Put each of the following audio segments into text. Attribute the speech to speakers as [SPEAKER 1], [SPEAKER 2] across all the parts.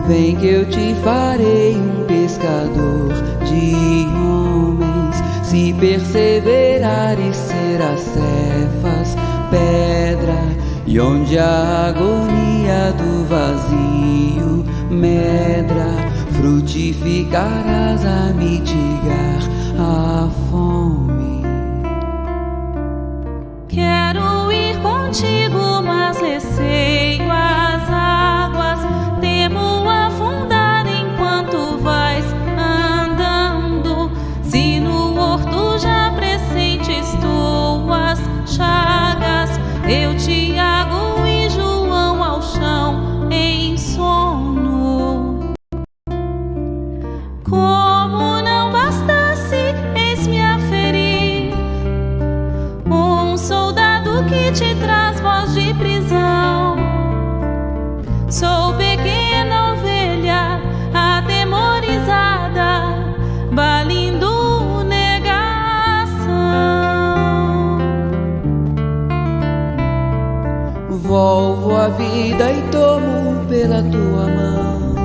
[SPEAKER 1] Vem que eu te farei um pescador de homens. Se perseverares, serás Cefas, pedra, e onde a agonia do vazio medra, frutificarás a mitigar a fome.
[SPEAKER 2] Quero ir contigo, mas receio as águas, temo afundar enquanto vais andando. Se no horto já pressentes tuas chagas, eu, Tiago e João ao chão em sono. Como não bastasse, eis-me a ferir um soldado que te traz voz de prisão. Sou pequena ovelha atemorizada, balindo negação.
[SPEAKER 1] Volvo a vida e tomo pela tua mão.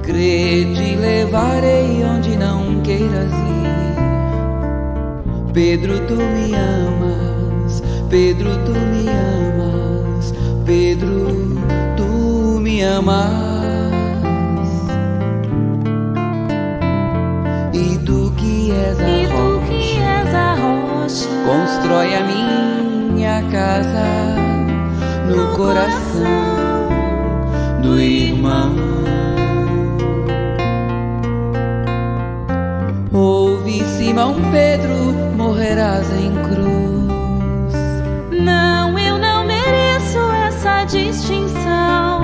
[SPEAKER 1] Crê, te levarei onde não queiras ir. Pedro, tu me amas. Pedro, tu me amas. Pedro, tu me amas. E tu que és a rocha, constrói a minha casa no coração do irmão. Ouve, Simão Pedro, morrerás em cruz.
[SPEAKER 2] Não, eu não mereço essa distinção.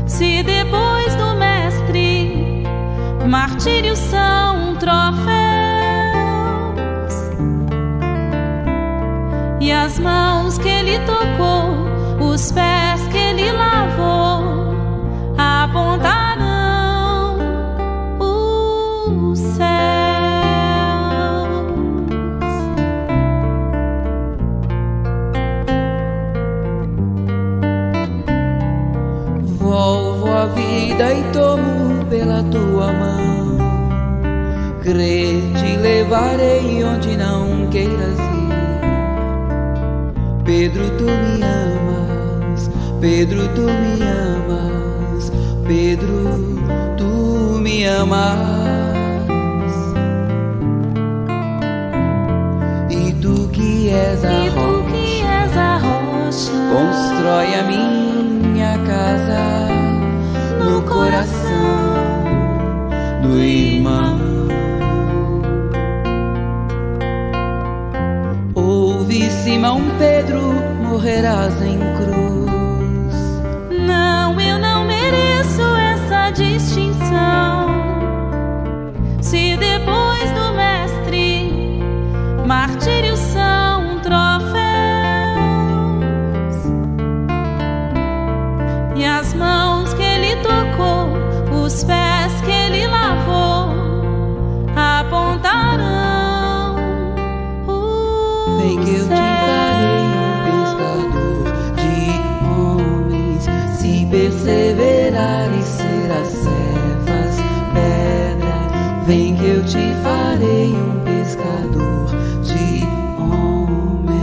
[SPEAKER 2] Se depois do mestre martírios são troféus, e as mãos que ele tocou, os pés que ele lavou, apontarão os céus.
[SPEAKER 1] Volvo a vida e tomo pela tua mão. Crê, te levarei onde não queiras ir. Pedro, tu me amas. Pedro, tu me amas. Pedro, tu me amas. E tu que és a rocha, constrói a minha casa no coração do irmão. Ouve, Simão Pedro, morrerás em cruz.
[SPEAKER 2] Não, eu não mereço essa distinção. Se depois do mestre martírios são troféus, e as mãos que ele tocou, os pés que ele lavou, apontarão o
[SPEAKER 1] Vem que eu te farei um pescador de homens. Se perseverares, serás Cefas, pedra. Vem que eu te farei um pescador de homens.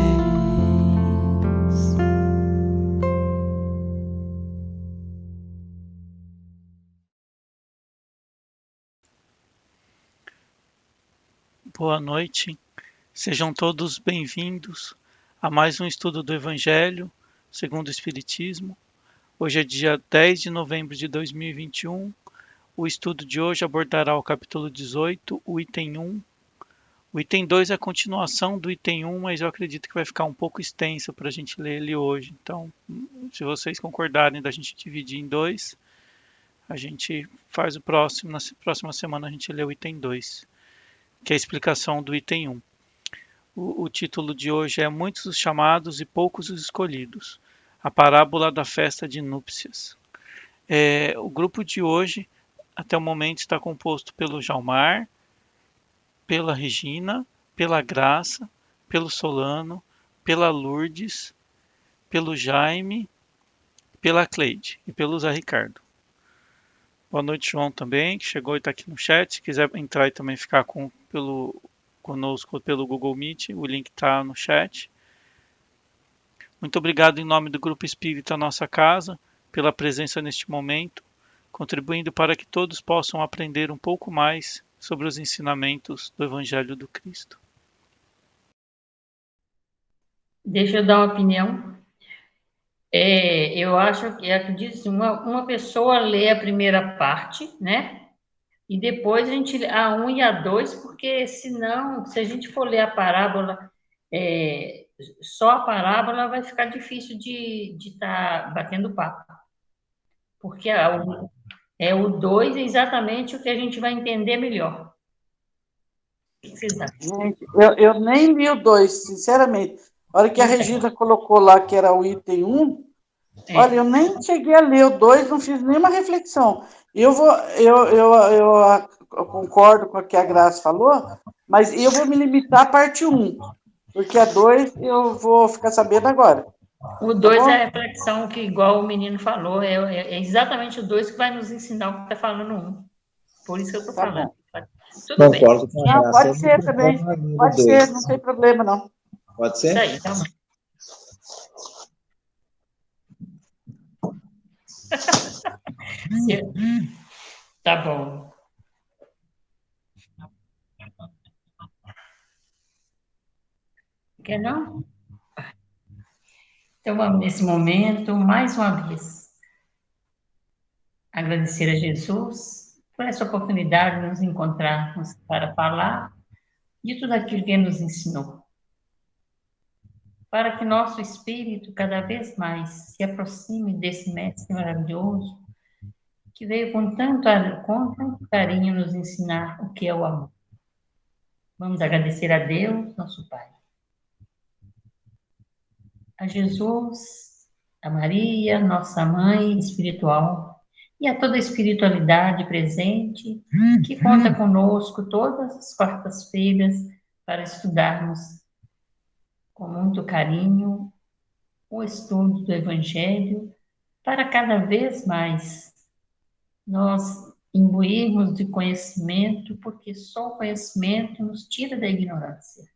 [SPEAKER 3] Boa noite, sejam todos bem-vindos a mais um estudo do Evangelho segundo o Espiritismo. Hoje é dia 10 de novembro de 2021. O estudo de hoje abordará o capítulo 18, o item 1. O item 2 é a continuação do item 1, mas eu acredito que vai ficar um pouco extenso para a gente ler ele hoje. Então, se vocês concordarem da gente dividir em dois, a gente faz o próximo. Na próxima semana a gente lê o item 2, que é a explicação do item 1. O título de hoje é Muitos os chamados e poucos os escolhidos. A parábola da festa de núpcias. O grupo de hoje, até o momento, está composto pelo Jalmar, pela Regina, pela Graça, pelo Solano, pela Lourdes, pelo Jaime, pela Cleide e pelo Zé Ricardo. Boa noite, João, também, que chegou e está aqui no chat. Se quiser entrar e também ficar conosco pelo Google Meet, o link está no chat. Muito obrigado em nome do Grupo Espírita Nossa Casa pela presença neste momento, contribuindo para que todos possam aprender um pouco mais sobre os ensinamentos do Evangelho do Cristo.
[SPEAKER 4] Deixa eu dar uma opinião. Eu acho que acredito, uma pessoa lê a primeira parte, né? E depois a gente a 1 e a 2, porque senão, se a gente for ler a parábola, só a parábola vai ficar difícil de estar batendo papo. Porque o 2 é exatamente o que a gente vai entender melhor. O que vocês acham?
[SPEAKER 5] Gente, eu nem li o 2, sinceramente. A hora que a Regina colocou lá que era o item 1, olha, eu nem cheguei a ler o 2, não fiz nenhuma reflexão. Eu concordo com o que a Graça falou, mas eu vou me limitar à parte 1, porque a 2 eu vou ficar sabendo agora.
[SPEAKER 4] O 2 é a reflexão que, igual o menino falou, é exatamente o 2 que vai nos ensinar o que está falando no 1. Por isso que eu estou falando.
[SPEAKER 5] Bom.
[SPEAKER 4] Tudo bem.
[SPEAKER 5] Não, pode ser também. Pode ser, não tem problema, não.
[SPEAKER 6] Pode ser?
[SPEAKER 4] Isso aí, tá bom. Tá bom. Quer não? Então, vamos nesse momento, mais uma vez, agradecer a Jesus por essa oportunidade de nos encontrarmos para falar de tudo aquilo que Ele nos ensinou. Para que nosso espírito cada vez mais se aproxime desse mestre maravilhoso que veio com tanto carinho nos ensinar o que é o amor. Vamos agradecer a Deus, nosso Pai, a Jesus, a Maria, nossa mãe espiritual, e a toda a espiritualidade presente, que conta conosco todas as quartas-feiras para estudarmos com muito carinho o estudo do Evangelho, para cada vez mais nós imbuirmos de conhecimento, porque só o conhecimento nos tira da ignorância.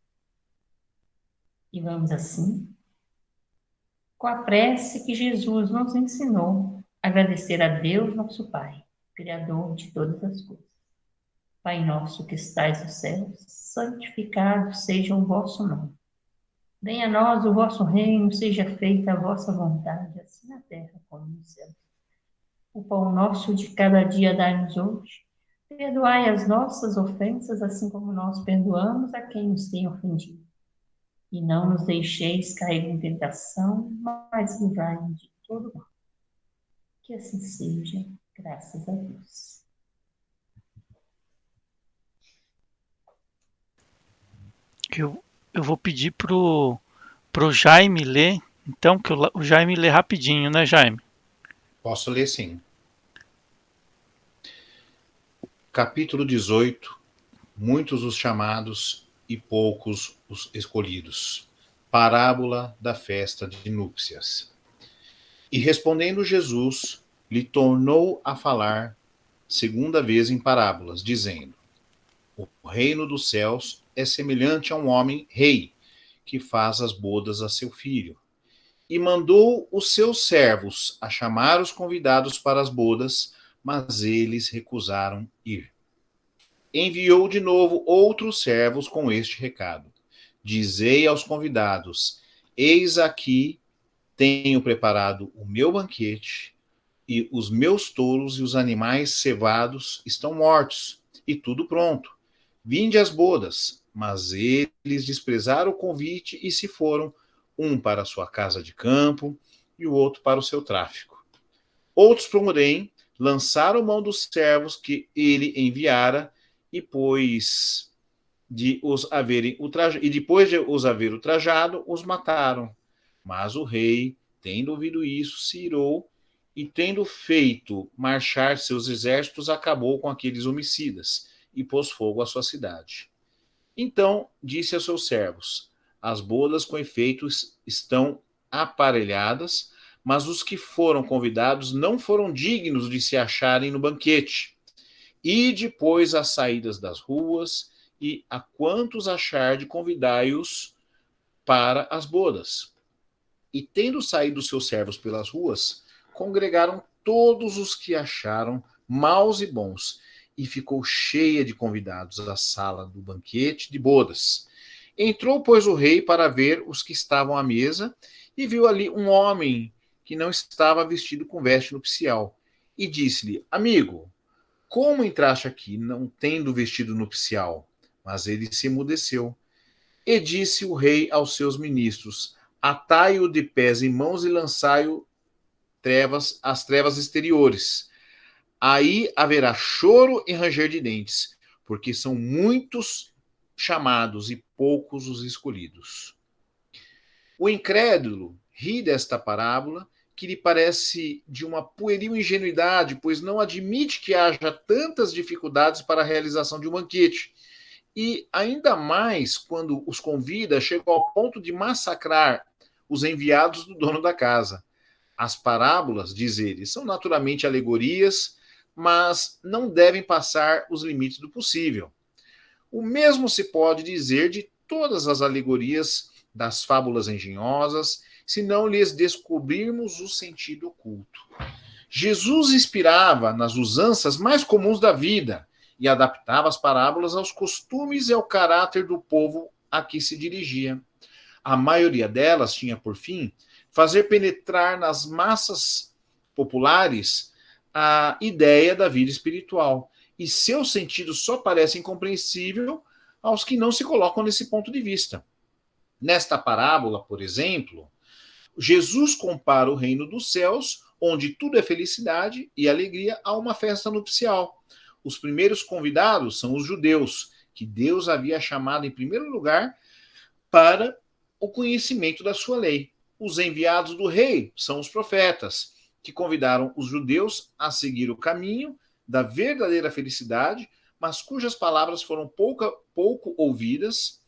[SPEAKER 4] E vamos assim, com a prece que Jesus nos ensinou, agradecer a Deus, nosso Pai, Criador de todas as coisas. Pai nosso que estais nos céus, santificado seja o vosso nome. Venha a nós o vosso reino, seja feita a vossa vontade, assim na terra como no céu. O pão nosso de cada dia dai-nos hoje. Perdoai as nossas ofensas, assim como nós perdoamos a quem nos tem ofendido. E não nos deixeis cair em tentação, mas livrai-nos de todo mal. Que assim seja, graças a Deus.
[SPEAKER 3] Eu vou pedir pro Jaime ler, então, que o Jaime lê rapidinho, né, Jaime?
[SPEAKER 6] Posso ler, sim. Capítulo 18. Muitos os chamados e poucos os escolhidos. Parábola da festa de núpcias. E respondendo Jesus, lhe tornou a falar segunda vez em parábolas, dizendo: o reino dos céus é semelhante a um homem rei, que faz as bodas a seu filho. E mandou os seus servos a chamar os convidados para as bodas, mas eles recusaram ir. Enviou de novo outros servos com este recado: dizei aos convidados: eis aqui, tenho preparado o meu banquete, e os meus touros e os animais cevados estão mortos, e tudo pronto. Vinde às bodas. Mas eles desprezaram o convite e se foram, um para a sua casa de campo e o outro para o seu tráfico. Outros, porém, lançaram mão dos servos que ele enviara, e depois de os haver ultrajado, os mataram. Mas o rei, tendo ouvido isso, se irou, e tendo feito marchar seus exércitos, acabou com aqueles homicidas e pôs fogo à sua cidade. Então disse aos seus servos: as bodas com efeito estão aparelhadas, mas os que foram convidados não foram dignos de se acharem no banquete. E depois as saídas das ruas, e a quantos acharde, convidai-os para as bodas. E tendo saído os seus servos pelas ruas, congregaram todos os que acharam, maus e bons, e ficou cheia de convidados a sala do banquete de bodas. Entrou, pois, o rei para ver os que estavam à mesa, e viu ali um homem que não estava vestido com veste nupcial, e disse-lhe: Amigo, como entraste aqui, não tendo vestido nupcial? Mas ele se emudeceu. E disse o rei aos seus ministros: Atai-o de pés e mãos e lançai-o às trevas exteriores. Aí haverá choro e ranger de dentes, porque são muitos chamados e poucos os escolhidos. O incrédulo ri desta parábola, que lhe parece de uma pueril ingenuidade, pois não admite que haja tantas dificuldades para a realização de um banquete. E ainda mais quando os convida, chegam ao ponto de massacrar os enviados do dono da casa. As parábolas, diz ele, são naturalmente alegorias, mas não devem passar os limites do possível. O mesmo se pode dizer de todas as alegorias das fábulas engenhosas, se não lhes descobrirmos o sentido oculto. Jesus inspirava nas usanças mais comuns da vida e adaptava as parábolas aos costumes e ao caráter do povo a que se dirigia. A maioria delas tinha por fim fazer penetrar nas massas populares a ideia da vida espiritual, e seu sentido só parece incompreensível aos que não se colocam nesse ponto de vista. Nesta parábola, por exemplo, Jesus compara o reino dos céus, onde tudo é felicidade e alegria, a uma festa nupcial. Os primeiros convidados são os judeus, que Deus havia chamado em primeiro lugar para o conhecimento da sua lei. Os enviados do rei são os profetas, que convidaram os judeus a seguir o caminho da verdadeira felicidade, mas cujas palavras foram pouco ouvidas,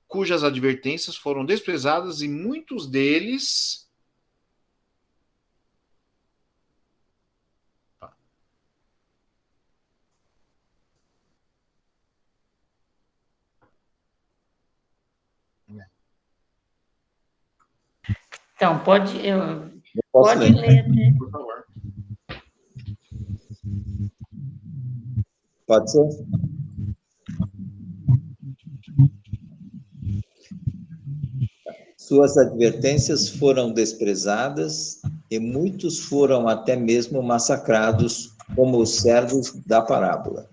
[SPEAKER 6] cujas advertências foram desprezadas, e muitos deles
[SPEAKER 4] Então, pode
[SPEAKER 7] Posso ler?
[SPEAKER 4] ler, né?
[SPEAKER 6] por favor.
[SPEAKER 7] Pode ser? Suas advertências foram desprezadas e muitos foram até mesmo massacrados, como os servos da parábola.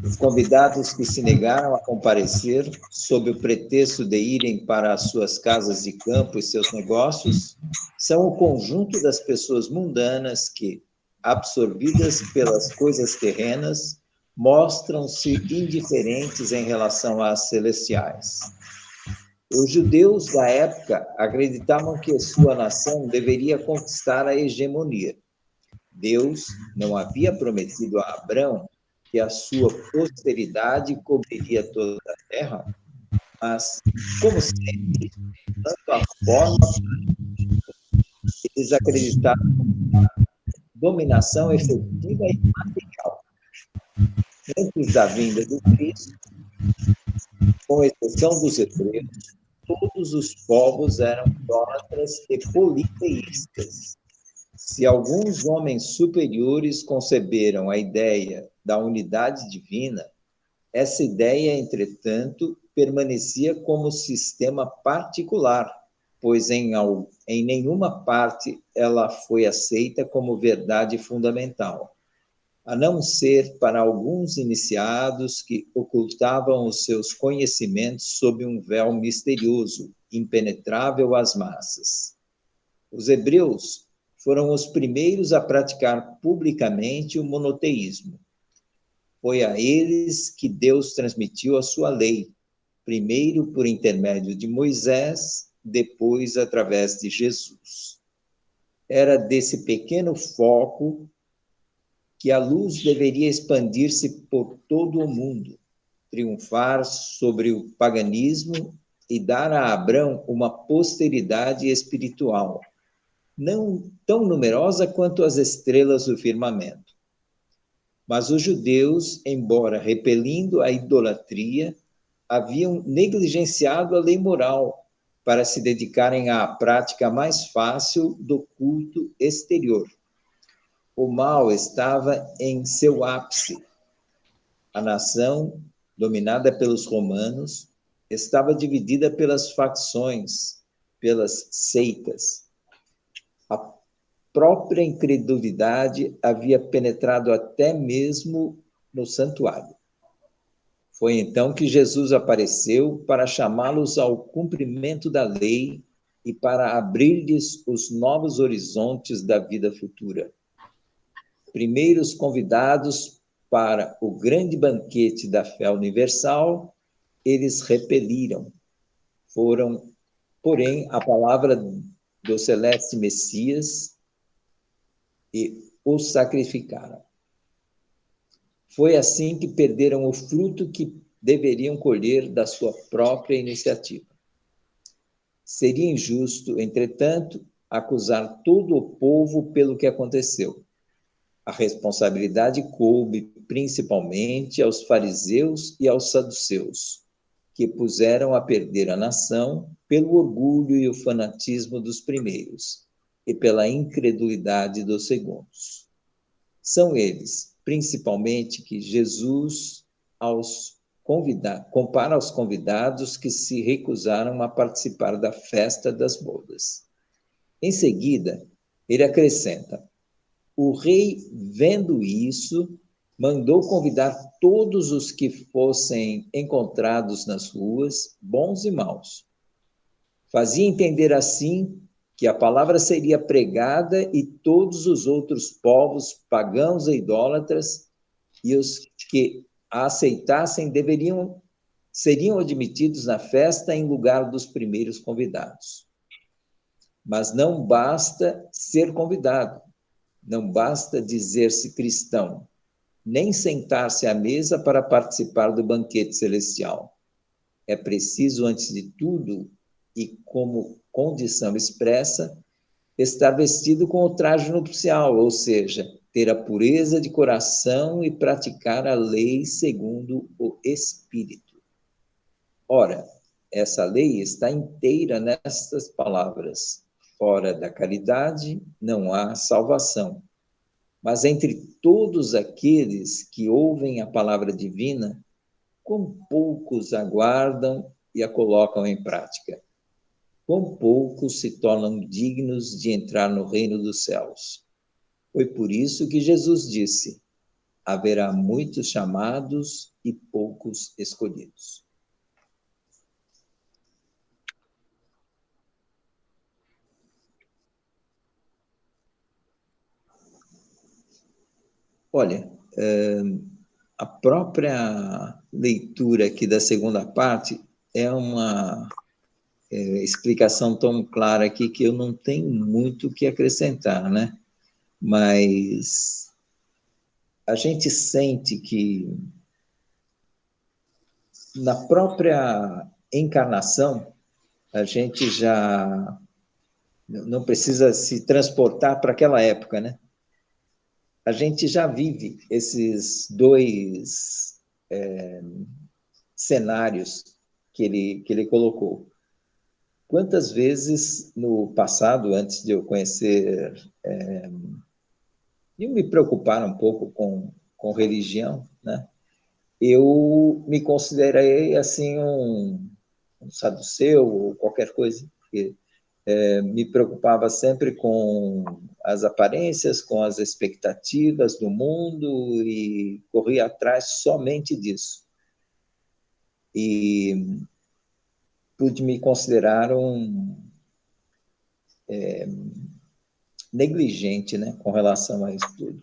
[SPEAKER 7] Os convidados que se negaram a comparecer, sob o pretexto de irem para as suas casas de campo e seus negócios, são o conjunto das pessoas mundanas que, absorvidas pelas coisas terrenas, mostram-se indiferentes em relação às celestiais. Os judeus da época acreditavam que sua nação deveria conquistar a hegemonia. Deus não havia prometido a Abrão que a sua posteridade cobriria toda a terra, mas, como sempre, tanto a forma, eles acreditavam na dominação efetiva e material. Antes da vinda do Cristo, com exceção dos hebreus, todos os povos eram idólatras e politeístas. Se alguns homens superiores conceberam a ideia da unidade divina, essa ideia, entretanto, permanecia como sistema particular, pois em nenhuma parte ela foi aceita como verdade fundamental, a não ser para alguns iniciados que ocultavam os seus conhecimentos sob um véu misterioso, impenetrável às massas. Os hebreus foram os primeiros a praticar publicamente o monoteísmo. Foi a eles que Deus transmitiu a sua lei, primeiro por intermédio de Moisés, depois através de Jesus. Era desse pequeno foco que a luz deveria expandir-se por todo o mundo, triunfar sobre o paganismo e dar a Abrão uma posteridade espiritual, não tão numerosa quanto as estrelas do firmamento. Mas os judeus, embora repelindo a idolatria, haviam negligenciado a lei moral para se dedicarem à prática mais fácil do culto exterior. O mal estava em seu ápice. A nação, dominada pelos romanos, estava dividida pelas facções, pelas seitas. A própria incredulidade havia penetrado até mesmo no santuário. Foi então que Jesus apareceu para chamá-los ao cumprimento da lei e para abrir-lhes os novos horizontes da vida futura. Primeiros convidados para o grande banquete da fé universal, eles repeliram. Foram, porém, a palavra do celeste Messias e os sacrificaram. Foi assim que perderam o fruto que deveriam colher da sua própria iniciativa. Seria injusto, entretanto, acusar todo o povo pelo que aconteceu. A responsabilidade coube principalmente aos fariseus e aos saduceus, que puseram a perder a nação pelo orgulho e o fanatismo dos primeiros e pela incredulidade dos segundos. São eles, principalmente, que Jesus compara aos convidados que se recusaram a participar da festa das bodas. Em seguida, ele acrescenta: o rei, vendo isso, mandou convidar todos os que fossem encontrados nas ruas, bons e maus. Fazia entender assim que a palavra seria pregada e todos os outros povos pagãos e idólatras e os que a aceitassem seriam admitidos na festa em lugar dos primeiros convidados. Mas não basta ser convidado, não basta dizer-se cristão, nem sentar-se à mesa para participar do banquete celestial. É preciso, antes de tudo, e como condição expressa, estar vestido com o traje nupcial, ou seja, ter a pureza de coração e praticar a lei segundo o Espírito. Ora, essa lei está inteira nestas palavras: fora da caridade não há salvação. Mas entre todos aqueles que ouvem a palavra divina, quão poucos aguardam e a colocam em prática? Quão poucos se tornam dignos de entrar no reino dos céus? Foi por isso que Jesus disse: haverá muitos chamados e poucos escolhidos. Olha, a própria leitura aqui da segunda parte é uma explicação tão clara aqui que eu não tenho muito o que acrescentar, né? Mas a gente sente que na própria encarnação a gente já não precisa se transportar para aquela época, né? A gente já vive esses dois cenários que ele colocou. Quantas vezes no passado, antes de eu conhecer, e me preocupar um pouco com religião, né? Eu me considerei assim um saduceu ou qualquer coisa, porque me preocupava sempre com as aparências, com as expectativas do mundo e corria atrás somente disso. E pude me considerar negligente, né, com relação a isso tudo.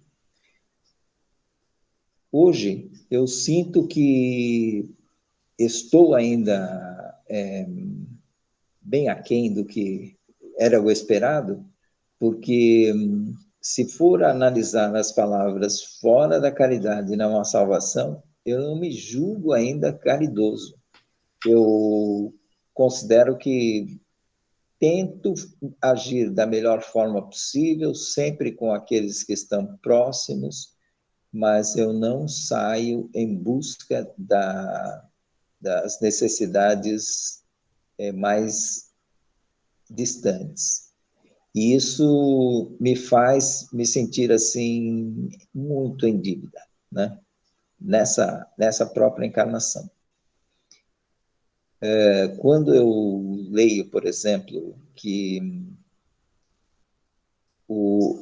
[SPEAKER 7] Hoje, eu sinto que estou ainda bem aquém do que era o esperado, porque se for analisar as palavras fora da caridade não há salvação, eu não me julgo ainda caridoso. Eu considero que tento agir da melhor forma possível, sempre com aqueles que estão próximos, mas eu não saio em busca das necessidades mais distantes. E isso me faz me sentir assim muito em dívida, né? Nessa própria encarnação. Quando eu leio, por exemplo, que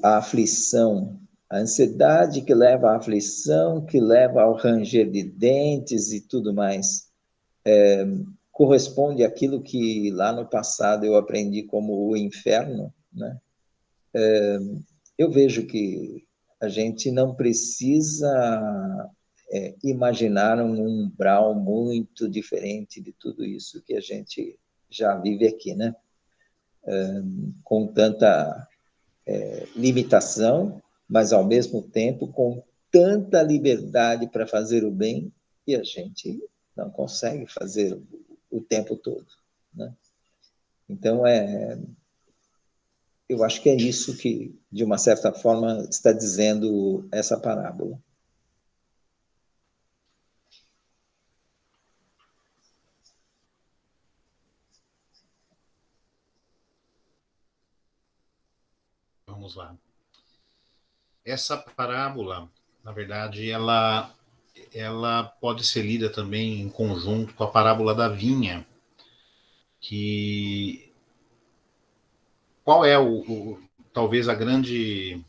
[SPEAKER 7] a aflição, a ansiedade que leva à aflição, que leva ao ranger de dentes e tudo mais, corresponde àquilo que lá no passado eu aprendi como o inferno, né? Eu vejo que a gente não precisa imaginar um umbral muito diferente de tudo isso que a gente já vive aqui, né? Com tanta limitação, mas ao mesmo tempo com tanta liberdade para fazer o bem que a gente não consegue fazer o tempo todo, né? Então, eu acho que é isso que, de uma certa forma, está dizendo essa parábola.
[SPEAKER 6] Vamos lá. Essa parábola, na verdade, ela pode ser lida também em conjunto com a parábola da vinha, que qual é talvez a grande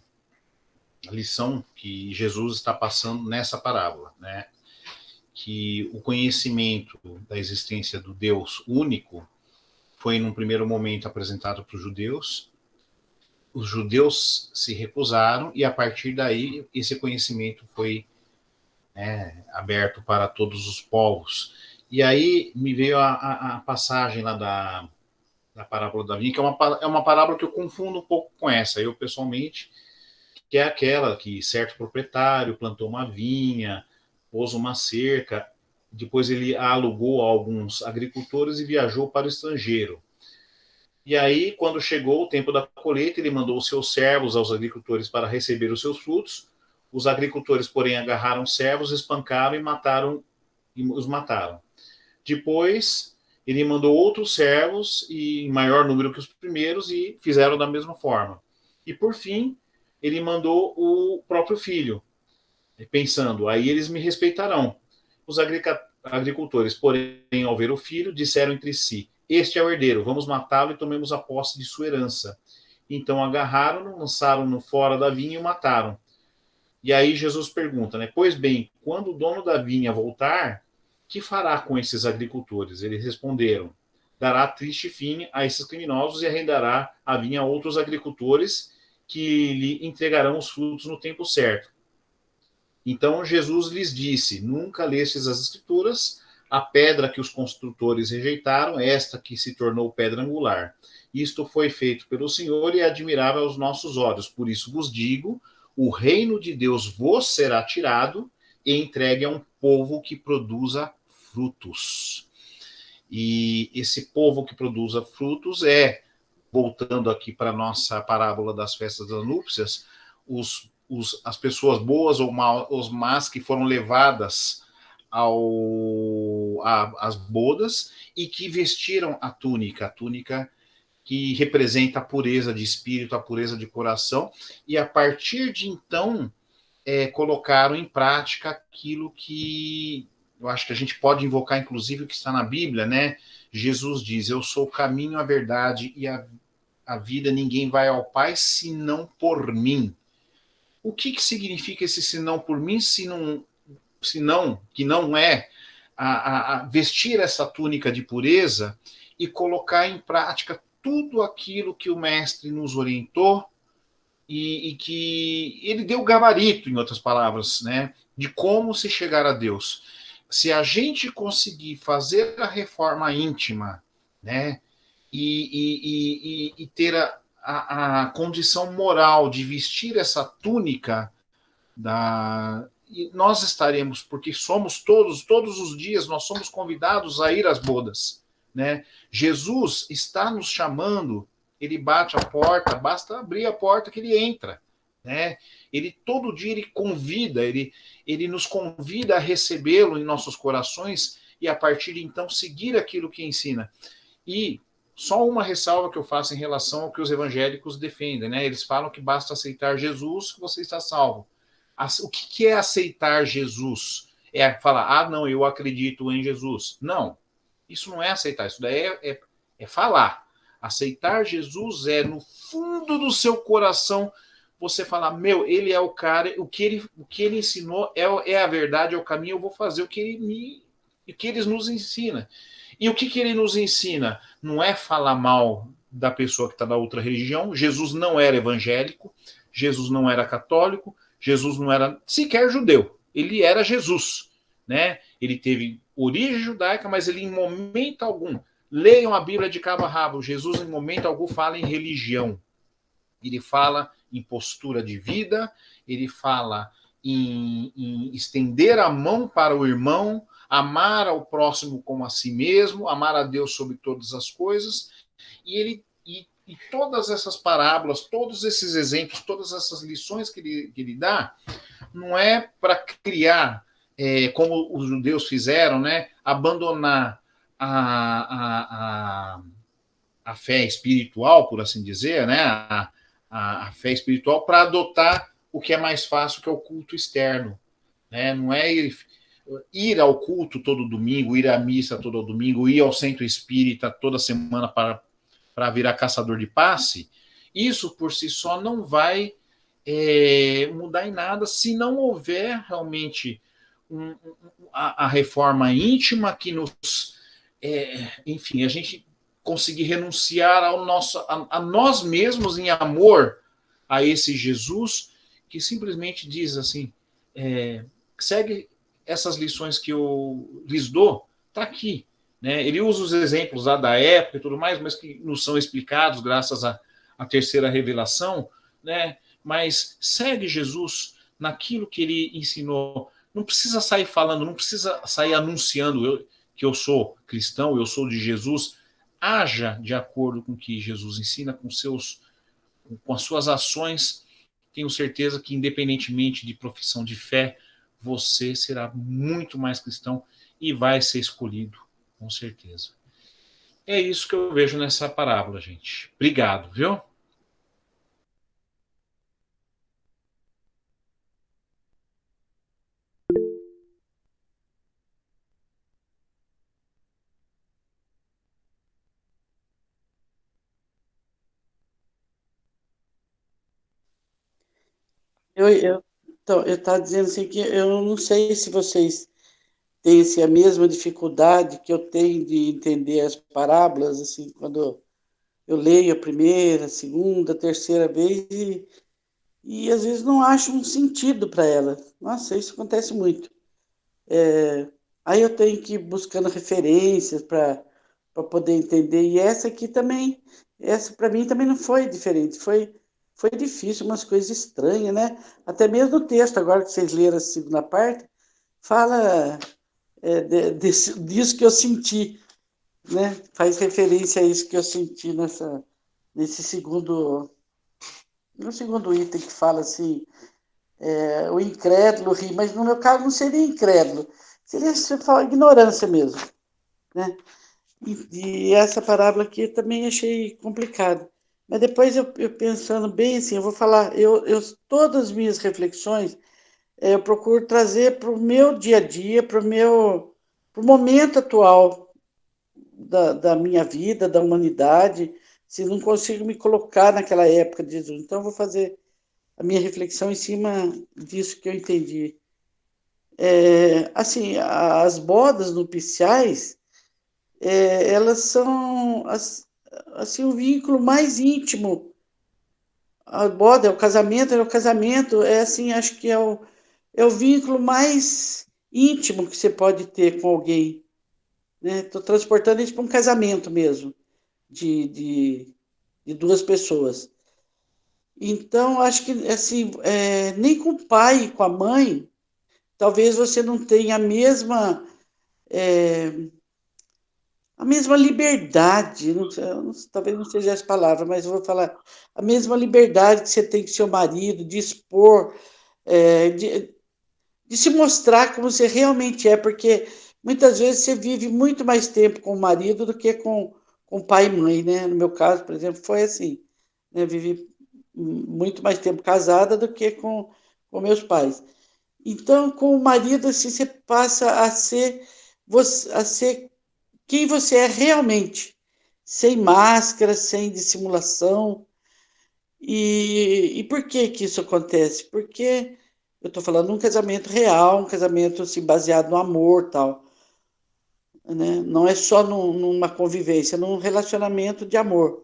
[SPEAKER 6] lição que Jesus está passando nessa parábola, né? Que o conhecimento da existência do Deus único foi, num primeiro momento, apresentado para os judeus se recusaram, e a partir daí esse conhecimento foi aberto para todos os povos. E aí me veio a passagem lá da parábola da vinha, que é uma parábola que eu confundo um pouco com essa, eu pessoalmente, que é aquela que certo proprietário plantou uma vinha, pôs uma cerca, depois ele a alugou a alguns agricultores e viajou para o estrangeiro. E aí, quando chegou o tempo da colheita, ele mandou os seus servos aos agricultores para receber os seus frutos. Os agricultores, porém, agarraram os servos, espancaram e os mataram. Depois, ele mandou outros servos, em maior número que os primeiros, e fizeram da mesma forma. E, por fim, ele mandou o próprio filho, pensando, aí eles me respeitarão. Os agricultores, porém, ao ver o filho, disseram entre si, este é o herdeiro, vamos matá-lo e tomemos a posse de sua herança. Então agarraram-no, lançaram-no fora da vinha e o mataram. E aí Jesus pergunta, né? Pois bem, quando o dono da vinha voltar, que fará com esses agricultores? Eles responderam, dará triste fim a esses criminosos e arrendará a vinha a outros agricultores que lhe entregarão os frutos no tempo certo. Então Jesus lhes disse, nunca lestes as escrituras, a pedra que os construtores rejeitaram, esta que se tornou pedra angular. Isto foi feito pelo Senhor e é admirável aos nossos olhos. Por isso vos digo, o reino de Deus vos será tirado e entregue a um povo que produza frutos. E esse povo que produza frutos voltando aqui para a nossa parábola das festas das núpcias, as pessoas boas ou os más que foram levadas às bodas e que vestiram a túnica que representa a pureza de espírito, a pureza de coração, e a partir de então colocaram em prática aquilo que eu acho que a gente pode invocar, inclusive, o que está na Bíblia, né? Jesus diz, eu sou o caminho, a verdade e a vida, ninguém vai ao Pai senão por mim. O que significa esse senão por mim, senão que não é a vestir essa túnica de pureza e colocar em prática tudo aquilo que o Mestre nos orientou e que ele deu gabarito, em outras palavras, né, de como se chegar a Deus. Se a gente conseguir fazer a reforma íntima, né, e ter a condição moral de vestir essa túnica, e nós estaremos, porque somos todos os dias, nós somos convidados a ir às bodas, né? Jesus está nos chamando, ele bate a porta, basta abrir a porta que ele entra, né? Ele todo dia ele convida, ele nos convida a recebê-lo em nossos corações e a partir de então seguir aquilo que ensina. E só uma ressalva que eu faço em relação ao que os evangélicos defendem, né? Eles falam que basta aceitar Jesus que você está salvo. O que é aceitar Jesus? É falar, ah, não, eu acredito em Jesus. Não, isso não é aceitar, isso daí é falar. Aceitar Jesus é, no fundo do seu coração, você falar, meu, ele é o cara, o que ele ensinou é a verdade, é o caminho, eu vou fazer o que ele nos ensina. E o que ele nos ensina? Não é falar mal da pessoa que está na outra religião. Jesus não era evangélico, Jesus não era católico, Jesus não era sequer judeu. Ele era Jesus, né? Ele teve origem judaica, mas ele em momento algum, leiam a Bíblia de cabo a rabo, Jesus em momento algum fala em religião. Ele fala em postura de vida, ele fala em estender a mão para o irmão, amar ao próximo como a si mesmo, amar a Deus sobre todas as coisas, e todas essas parábolas, todos esses exemplos, todas essas lições que ele dá, não é para criar, como os judeus fizeram, né, abandonar a fé espiritual, por assim dizer, né, a fé espiritual para adotar o que é mais fácil, que é o culto externo, né, não é ir ao culto todo domingo, ir à missa todo domingo, ir ao centro espírita toda semana para virar caçador de passe. Isso por si só não vai mudar em nada se não houver realmente a reforma íntima que nos... enfim, a gente conseguir renunciar a nós mesmos em amor a esse Jesus que simplesmente diz assim, segue essas lições que eu lhes dou, está aqui. Né? Ele usa os exemplos lá da época e tudo mais, mas que nos são explicados graças à terceira revelação, né? Mas segue Jesus naquilo que ele ensinou. Não precisa sair falando, não precisa sair anunciando que eu sou cristão, eu sou de Jesus. Haja de acordo com o que Jesus ensina, com as suas ações. Tenho certeza que, independentemente de profissão de fé, você será muito mais cristão e vai ser escolhido, com certeza. É isso que eu vejo nessa parábola, gente. Obrigado, viu?
[SPEAKER 5] Então, eu estava dizendo assim que eu não sei se vocês têm assim, a mesma dificuldade que eu tenho de entender as parábolas, assim, quando eu leio a primeira, a segunda, a terceira vez e às vezes não acho um sentido para ela. Nossa, isso acontece muito. Aí eu tenho que ir buscando referências para poder entender. E essa aqui também, essa para mim também não foi diferente. Foi difícil, umas coisas estranhas, né? Até mesmo o texto, agora que vocês leram a segunda parte, fala disso que eu senti, né? Faz referência a isso que eu senti nesse no segundo item que fala assim, o incrédulo ri, mas no meu caso não seria incrédulo, seria se falar ignorância mesmo, né? E essa parábola aqui eu também achei complicada. Mas depois eu pensando bem assim, eu vou falar, todas as minhas reflexões eu procuro trazer para o meu dia a dia, para o momento atual da minha vida, da humanidade, se não consigo me colocar naquela época de Jesus. Então eu vou fazer a minha reflexão em cima disso que eu entendi. Assim, as bodas nupciais, elas são assim, o vínculo mais íntimo. A boda, o casamento, assim, acho que é o vínculo mais íntimo que você pode ter com alguém. Estou transportando isso para um casamento mesmo, de duas pessoas. Então, acho que assim, nem com o pai e com a mãe, talvez você não tenha a mesma liberdade, talvez não seja essa palavra, mas eu vou falar, a mesma liberdade que você tem com seu marido, de expor, de se mostrar como você realmente é, porque muitas vezes você vive muito mais tempo com o marido do que com pai e mãe, né? No meu caso, por exemplo, foi assim, né? Vivi muito mais tempo casada do que com meus pais. Então, com o marido, assim, você passa a ser quem você é realmente, sem máscara, sem dissimulação. E por que que isso acontece? Porque eu estou falando de um casamento real, um casamento assim, baseado no amor, tal, né? Não é só numa convivência, num relacionamento de amor.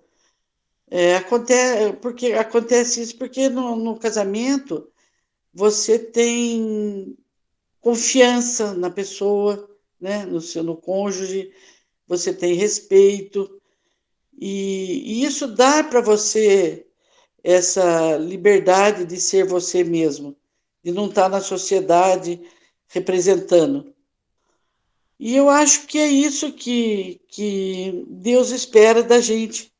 [SPEAKER 5] Acontece isso porque no casamento você tem confiança na pessoa, né? No cônjuge, você tem respeito, e isso dá para você essa liberdade de ser você mesmo, de não estar na sociedade representando. E eu acho que é isso que Deus espera da gente,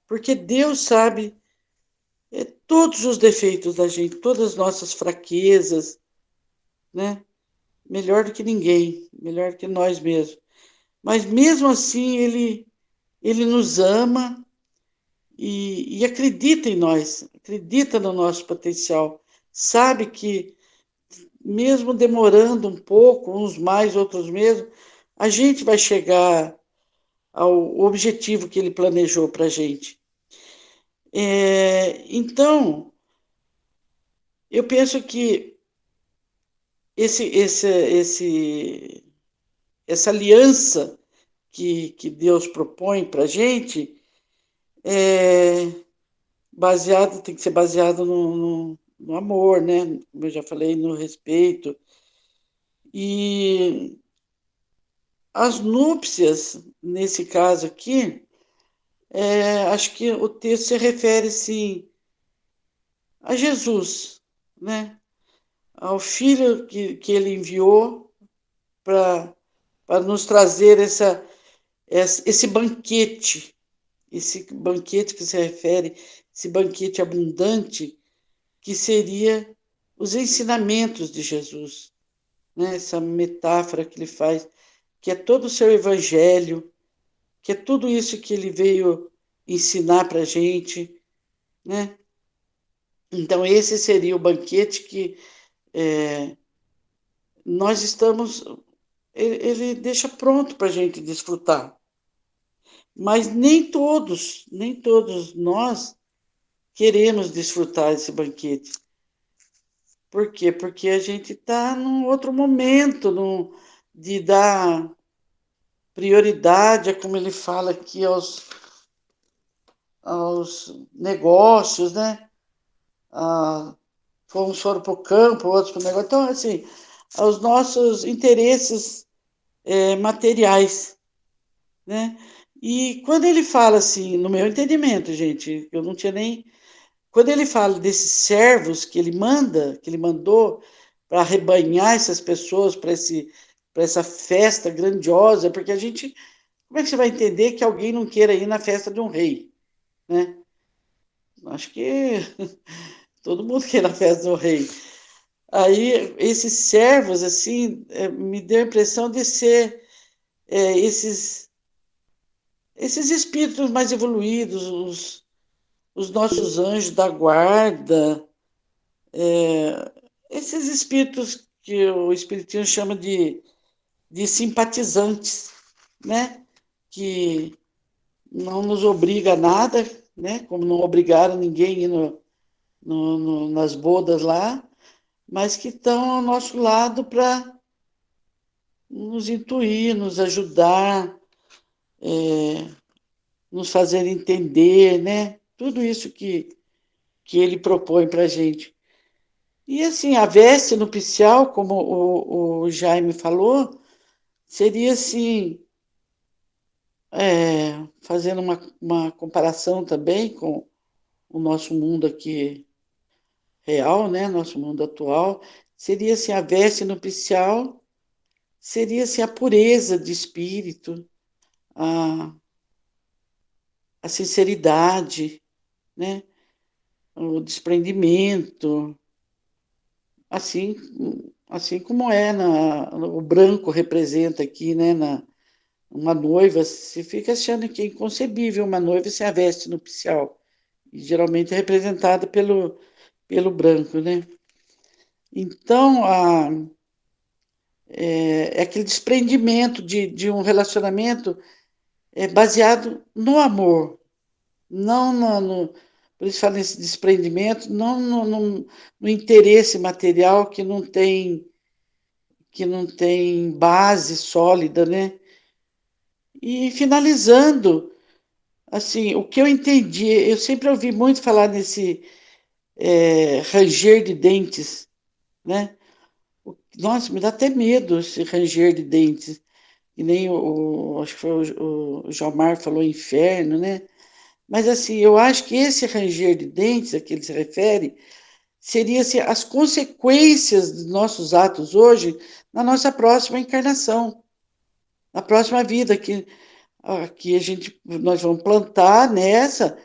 [SPEAKER 5] porque Deus sabe todos os defeitos da gente, todas as nossas fraquezas, né? Melhor do que ninguém, melhor do que nós mesmos. Mas mesmo assim, ele nos ama e acredita em nós, acredita no nosso potencial. Sabe que, mesmo demorando um pouco, uns mais, outros menos, a gente vai chegar ao objetivo que ele planejou para a gente. Então, eu penso que essa aliança que Deus propõe para a gente tem que ser baseado no amor, né? Como eu já falei, no respeito. E as núpcias, nesse caso aqui, acho que o texto se refere, sim, a Jesus, né? Ao Filho que ele enviou para nos trazer esse banquete que se refere, esse banquete abundante, que seria os ensinamentos de Jesus, né? Essa metáfora que ele faz, que é todo o seu evangelho, que é tudo isso que ele veio ensinar para a gente, né? Então, esse seria o banquete que nós estamos... Ele deixa pronto para a gente desfrutar. Mas nem todos nós queremos desfrutar desse banquete. Por quê? Porque a gente está num outro momento, de dar prioridade, como ele fala aqui, aos negócios, né? Uns foram para o campo, outros para o negócio. Então, assim, aos nossos interesses materiais, né? E quando ele fala assim, no meu entendimento, gente, eu não tinha nem... Quando ele fala desses servos que ele mandou para arrebanhar essas pessoas para essa festa grandiosa, porque a gente... Como é que você vai entender que alguém não queira ir na festa de um rei, né? Acho que todo mundo quer ir na festa do rei. Aí, esses servos, assim, me deu a impressão de ser esses espíritos mais evoluídos, os nossos anjos da guarda, esses espíritos que o Espiritismo chama de simpatizantes, né? Que não nos obriga a nada, né? Como não obrigaram ninguém a ir nas bodas lá, mas que estão ao nosso lado para nos intuir, nos ajudar, nos fazer entender, né? Tudo isso que ele propõe para a gente. E assim, a veste nupcial, como o Jaime falou, seria assim, fazendo uma comparação também com o nosso mundo aqui real, né? Nosso mundo atual, seria assim, a veste nupcial seria assim, a pureza de espírito, a sinceridade, né? O desprendimento, assim, assim como o branco representa aqui, né? Uma noiva, se fica achando que é inconcebível uma noiva sem a veste nupcial, e geralmente é representada pelo branco, né? Então, é aquele desprendimento de um relacionamento baseado no amor, não por isso falo nesse desprendimento, não no interesse material que não tem base sólida, né? E finalizando, assim, o que eu entendi, eu sempre ouvi muito falar nesse ranger de dentes, né? Nossa, me dá até medo esse ranger de dentes. E nem acho que foi o Jomar falou inferno, né? Mas assim, eu acho que esse ranger de dentes a que ele se refere seria assim, as consequências dos nossos atos hoje na nossa próxima encarnação, na próxima vida que nós vamos plantar nessa,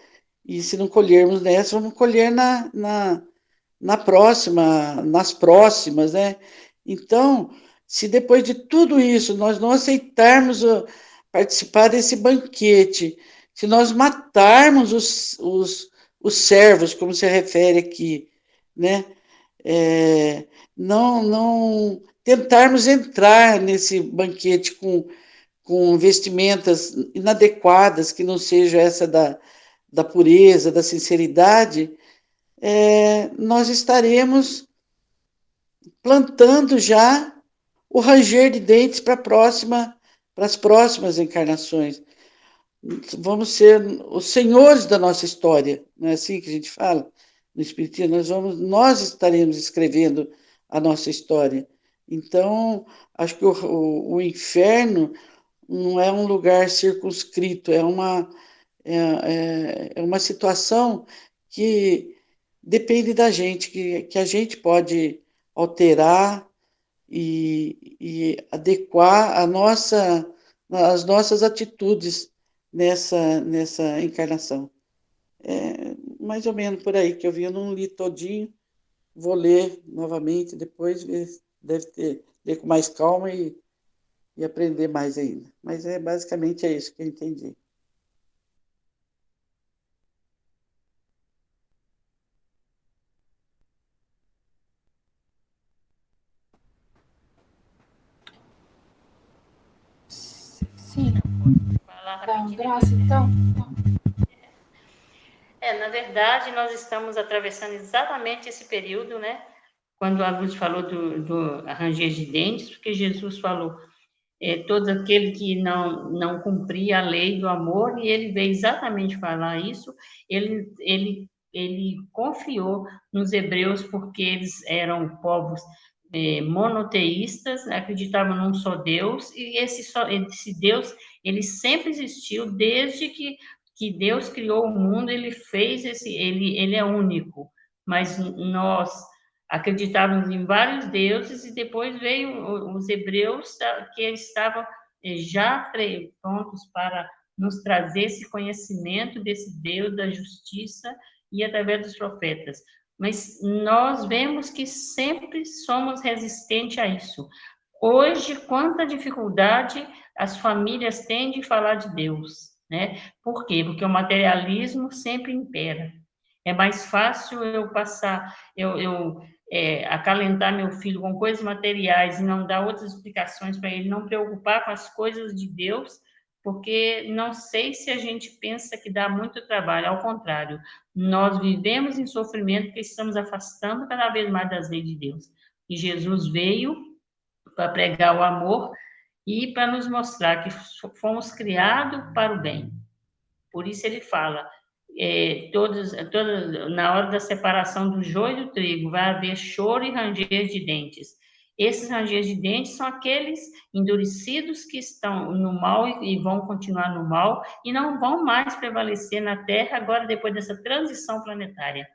[SPEAKER 5] e se não colhermos nessa, vamos colher na próxima, nas próximas, né? Então, se depois de tudo isso nós não aceitarmos participar desse banquete, se nós matarmos os servos, como se refere aqui, né? Não tentarmos entrar nesse banquete com vestimentas inadequadas, que não seja essa da pureza, da sinceridade, nós estaremos plantando já o ranger de dentes para as próximas encarnações. Vamos ser os senhores da nossa história, não é assim que a gente fala no Espiritismo? Nós estaremos escrevendo a nossa história. Então, acho que o inferno não é um lugar circunscrito, é uma situação que depende da gente, que a gente pode alterar e adequar as nossas atitudes nessa encarnação. É mais ou menos por aí que eu vi, eu não li todinho, vou ler novamente depois, deve ler com mais calma e aprender mais ainda. Mas basicamente é isso que eu entendi.
[SPEAKER 8] Sim. Bom, Graça, então.
[SPEAKER 4] Na verdade, nós estamos atravessando exatamente esse período, né? Quando a Luz falou do ranger de dentes, porque Jesus falou, todo aquele que não cumpria a lei do amor, e ele veio exatamente falar isso, ele confiou nos hebreus, porque eles eram povos monoteístas, acreditavam num só Deus, e esse Deus, ele sempre existiu, desde que Deus criou o mundo, ele fez ele é único, mas nós acreditávamos em vários deuses, e depois veio os hebreus que estavam já prontos para nos trazer esse conhecimento desse Deus da justiça e através dos profetas. Mas nós vemos que sempre somos resistentes a isso. Hoje, quanta dificuldade as famílias têm de falar de Deus, né? Por quê? Porque o materialismo sempre impera. É mais fácil eu passar, acalentar meu filho com coisas materiais e não dar outras explicações para ele, não preocupar com as coisas de Deus, porque não sei se a gente pensa que dá muito trabalho, ao contrário, nós vivemos em sofrimento porque estamos afastando cada vez mais das leis de Deus. E Jesus veio para pregar o amor e para nos mostrar que fomos criados para o bem. Por isso ele fala, na hora da separação do joio e do trigo, vai haver choro e ranger de dentes. Esses rangers de dentes são aqueles endurecidos que estão no mal e vão continuar no mal e não vão mais prevalecer na Terra agora, depois dessa transição planetária.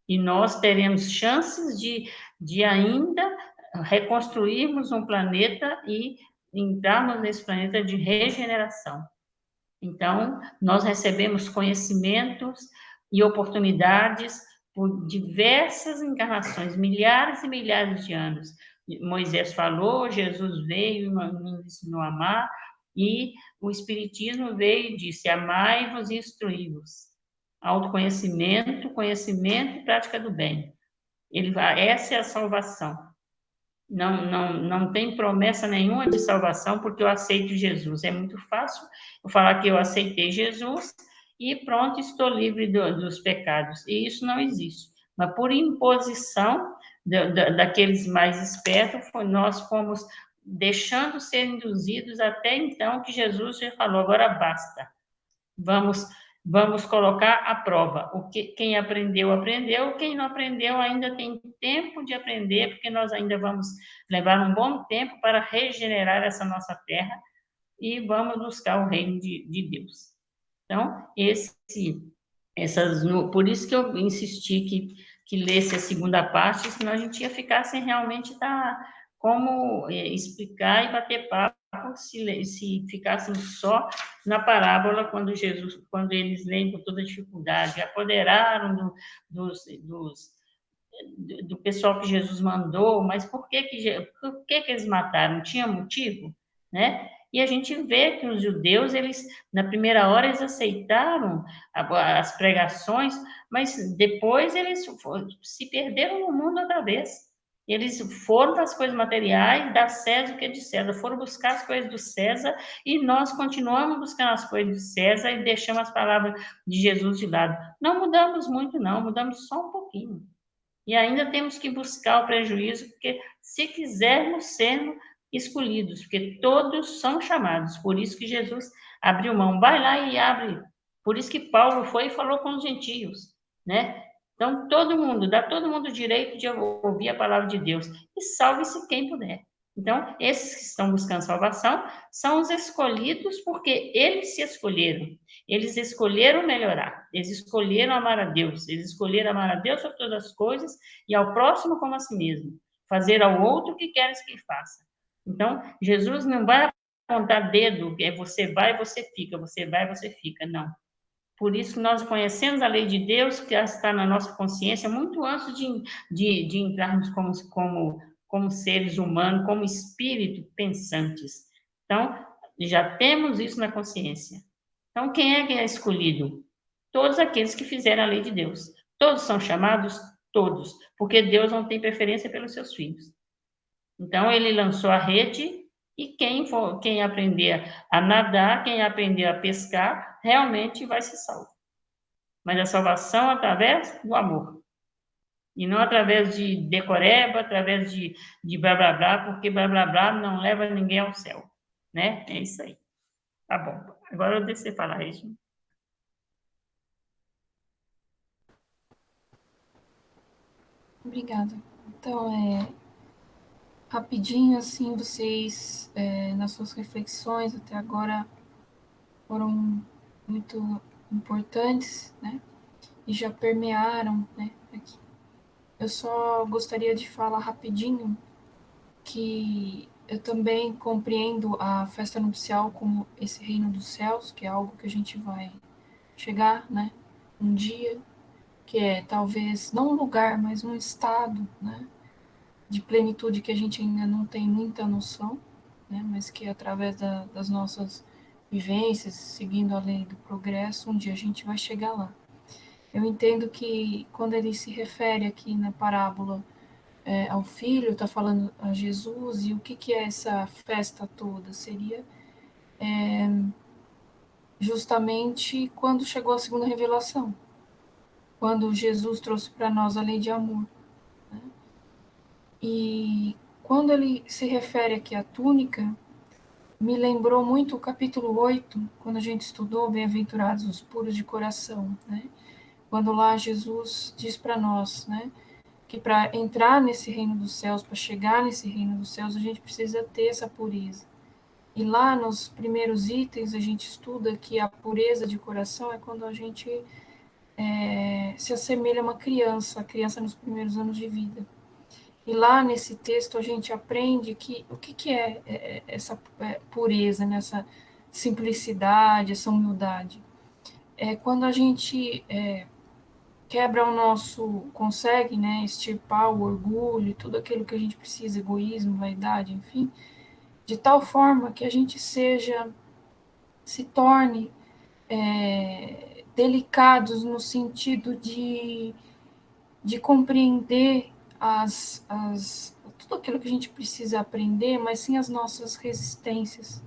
[SPEAKER 4] E nós teremos chances de ainda reconstruirmos um planeta e entrarmos nesse planeta de regeneração. Então, nós recebemos conhecimentos e oportunidades por diversas encarnações, milhares e milhares de anos. Moisés falou, Jesus veio, nos ensinou a amar, e o Espiritismo veio e disse: amai-vos e instruí-vos. Autoconhecimento, conhecimento e prática do bem. Essa é a salvação. Não tem promessa nenhuma de salvação porque eu aceito Jesus. É muito fácil eu falar que eu aceitei Jesus e pronto, estou livre dos pecados. E isso não existe. Mas por imposição daqueles mais espertos, nós fomos deixando ser induzidos até então que Jesus já falou: agora basta. Vamos colocar à prova. Quem aprendeu, aprendeu. Quem não aprendeu, ainda tem tempo de aprender, porque nós ainda vamos levar um bom tempo para regenerar essa nossa terra e vamos buscar o reino de Deus. Então, por isso que eu insisti que lesse a segunda parte, senão a gente ia ficar sem realmente como explicar e bater papo se ficássemos só na parábola quando eles leem com toda dificuldade, apoderaram do pessoal que Jesus mandou, mas por que eles mataram? Tinha motivo, né? E a gente vê que os judeus, na primeira hora, eles aceitaram as pregações, mas depois eles se perderam no mundo outra vez. Eles foram para as coisas materiais, da César o que é de César, foram buscar as coisas do César, e nós continuamos buscando as coisas do César e deixamos as palavras de Jesus de lado. Não mudamos muito, não, mudamos só um pouquinho. E ainda temos que buscar o prejuízo, porque se quisermos sermos escolhidos, porque todos são chamados, por isso que Jesus abriu mão, vai lá e abre. Por isso que Paulo foi e falou com os gentios, né? Então, dá todo mundo o direito de ouvir a palavra de Deus, e salve-se quem puder. Então, esses que estão buscando salvação são os escolhidos porque eles se escolheram. Eles escolheram melhorar, eles escolheram amar a Deus, eles escolheram amar a Deus sobre todas as coisas e ao próximo como a si mesmo, fazer ao outro o que queres que faça. Então, Jesus não vai apontar dedo, você vai, você fica, você vai, você fica, não. Por isso, nós conhecemos a lei de Deus, que está na nossa consciência, muito antes de entrarmos como seres humanos, como espírito pensantes. Então, já temos isso na consciência. Então, quem é que é escolhido? Todos aqueles que fizeram a lei de Deus. Todos são chamados? Todos. Porque Deus não tem preferência pelos seus filhos. Então, ele lançou a rede e quem aprender a nadar, quem aprender a pescar, realmente vai ser salvo. Mas a salvação é através do amor. E não através de decoreba, através de blá, blá, blá, porque blá, blá, blá não leva ninguém ao céu. Né? É isso aí. Tá bom. Agora eu deixei falar isso.
[SPEAKER 8] Obrigada. Então, rapidinho, assim, vocês, nas suas reflexões até agora, foram muito importantes, né? E já permearam, né, aqui. Eu só gostaria de falar rapidinho que eu também compreendo a festa nupcial como esse reino dos céus, que é algo que a gente vai chegar, né, um dia, que é talvez não um lugar, mas um estado, né, de plenitude que a gente ainda não tem muita noção, né, mas que através das nossas vivências, seguindo a lei do progresso, um dia a gente vai chegar lá. Eu entendo que quando ele se refere aqui na parábola ao filho, está falando a Jesus, e o que é essa festa toda? Seria justamente quando chegou a segunda revelação, quando Jesus trouxe para nós a lei de amor. Né? E quando ele se refere aqui à túnica, me lembrou muito o capítulo 8, quando a gente estudou Bem-aventurados os puros de coração, né? Quando lá Jesus diz para nós, né, que para entrar nesse reino dos céus, para chegar nesse reino dos céus, a gente precisa ter essa pureza. E lá nos primeiros itens a gente estuda que a pureza de coração é quando a gente se assemelha a uma criança, a criança nos primeiros anos de vida. E lá nesse texto a gente aprende que o que é essa pureza, nessa simplicidade, essa humildade. Quando a gente quebra consegue, né, extirpar o orgulho, tudo aquilo que a gente precisa, egoísmo, vaidade, enfim, de tal forma que a gente se torne delicados no sentido de compreender tudo aquilo que a gente precisa aprender, mas sem as nossas resistências,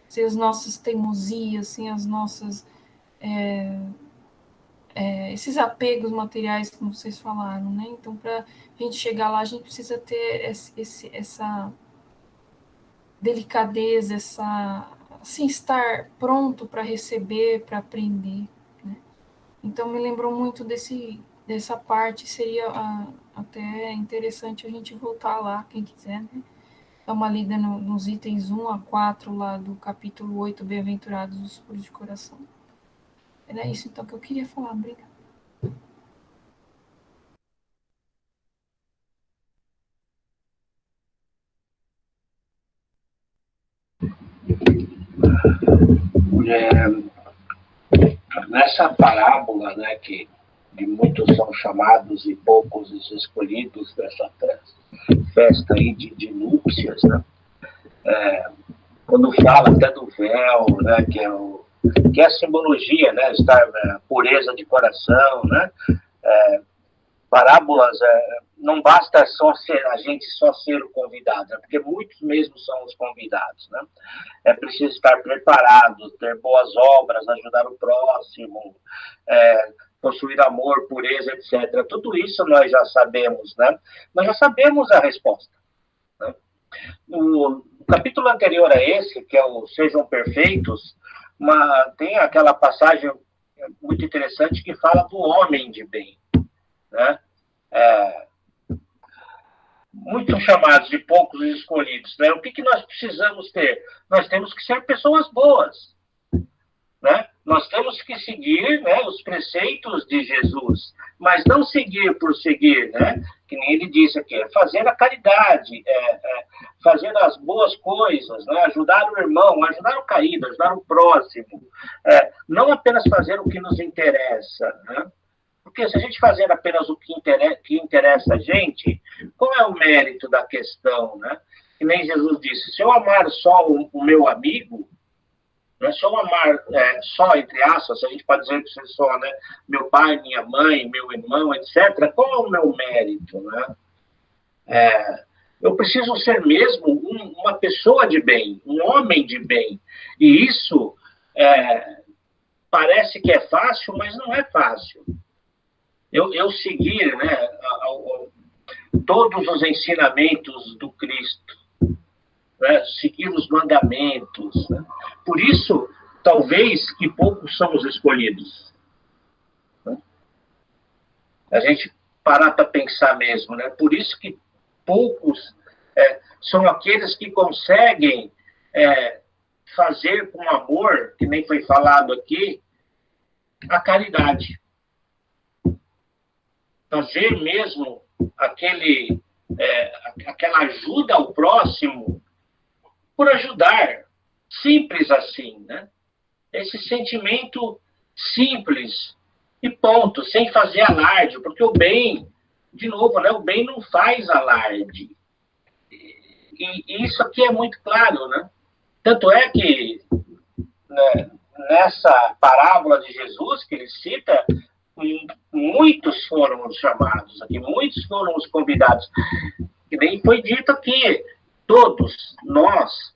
[SPEAKER 8] sem as nossas teimosias, sem as nossas esses apegos materiais, como vocês falaram, né? Então, para a gente chegar lá, a gente precisa ter essa delicadeza, assim, estar pronto para receber, para aprender, né? Então, me lembrou muito dessa parte, seria até interessante a gente voltar lá, quem quiser, né? Dar uma lida nos itens 1 a 4 lá do capítulo 8, Bem-aventurados os puros de coração. Era isso, então, que eu queria falar. Obrigada.
[SPEAKER 9] Nessa parábola, né, que de muitos são chamados e poucos os escolhidos dessa festa aí de núpcias, né, quando fala até do véu, né, que é a simbologia, né, estar pureza de coração, né, parábolas, não basta a gente só ser o convidado, né, porque muitos mesmo são os convidados, né? É preciso estar preparado, ter boas obras, ajudar o próximo, possuir amor, pureza, etc. Tudo isso nós já sabemos, né? Nós já sabemos a resposta, né? O capítulo anterior a esse, que é o Sejam Perfeitos, tem aquela passagem muito interessante que fala do homem de bem, né? Muitos chamados e poucos escolhidos, né? O que nós precisamos ter? Nós temos que ser pessoas boas, né? Nós temos que seguir, né, os preceitos de Jesus, mas não seguir por seguir, né? Que nem ele disse aqui, fazer a caridade, fazer as boas coisas, né? Ajudar o irmão, ajudar o caído, ajudar o próximo, não apenas fazer o que nos interessa, né? Porque se a gente fazer apenas o que interessa a gente, qual é o mérito da questão, né? Que nem Jesus disse, se eu amar só o meu amigo, né, se eu amar só, entre aspas, a gente pode dizer que só, né, meu pai, minha mãe, meu irmão, etc., qual é o meu mérito, né? Eu preciso ser mesmo uma pessoa de bem, um homem de bem. E isso parece que é fácil, mas não é fácil. Eu seguir, né, todos os ensinamentos do Cristo, né, seguir os mandamentos, né? Por isso, talvez, que poucos são os escolhidos, né? A gente parar para pensar mesmo, né? Por isso que poucos são aqueles que conseguem fazer com amor, que nem foi falado aqui, a caridade. Fazer mesmo aquela ajuda ao próximo por ajudar. Simples assim, né? Esse sentimento simples e ponto, sem fazer alarde, porque o bem, de novo, né? O bem não faz alarde. E isso aqui é muito claro, né? Tanto é que, né, nessa parábola de Jesus que ele cita, muitos foram os chamados aqui, muitos foram os convidados. Que nem foi dito aqui, todos nós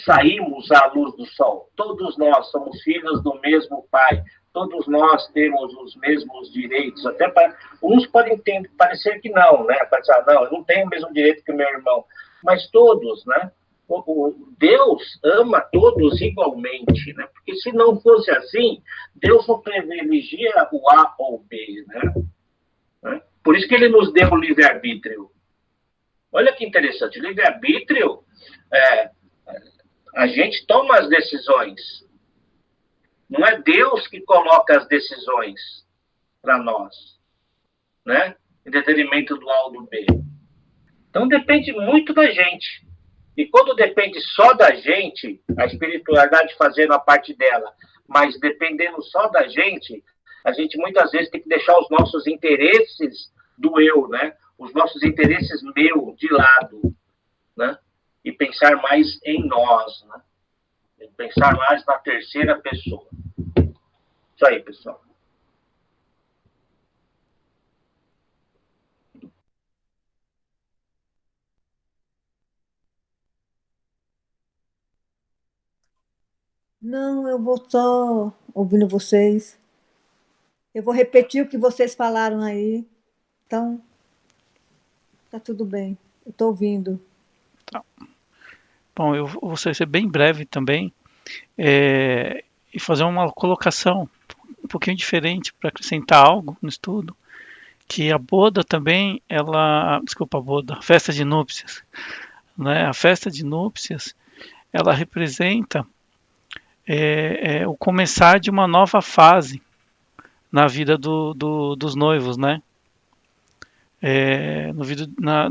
[SPEAKER 9] saímos à luz do sol, todos nós somos filhos do mesmo Pai, todos nós temos os mesmos direitos, até uns podem parecer que não, né? Pensar, não, eu não tenho o mesmo direito que o meu irmão, mas todos, né? Deus ama todos igualmente, né? Porque se não fosse assim, Deus não privilegia o A ou o B, né? Por isso que ele nos deu o livre-arbítrio. Olha que interessante, o livre-arbítrio, a gente toma as decisões. Não é Deus que coloca as decisões para nós, né? Em detrimento do A ou do B. Então depende muito da gente. E quando depende só da gente, a espiritualidade fazendo a parte dela, mas dependendo só da gente, a gente muitas vezes tem que deixar os nossos interesses do eu, né? Os nossos interesses meu de lado, né? E pensar mais em nós, né? E pensar mais na terceira pessoa. Isso aí, pessoal.
[SPEAKER 10] Não, eu vou só ouvindo vocês. Eu vou repetir o que vocês falaram aí. Então, tá tudo bem. Eu estou ouvindo.
[SPEAKER 3] Bom, eu vou ser bem breve também e fazer uma colocação um pouquinho diferente para acrescentar algo no estudo, que a boda também, desculpa, a boda, a festa de núpcias, né? A festa de núpcias, ela representa o começar de uma nova fase na vida dos noivos, né?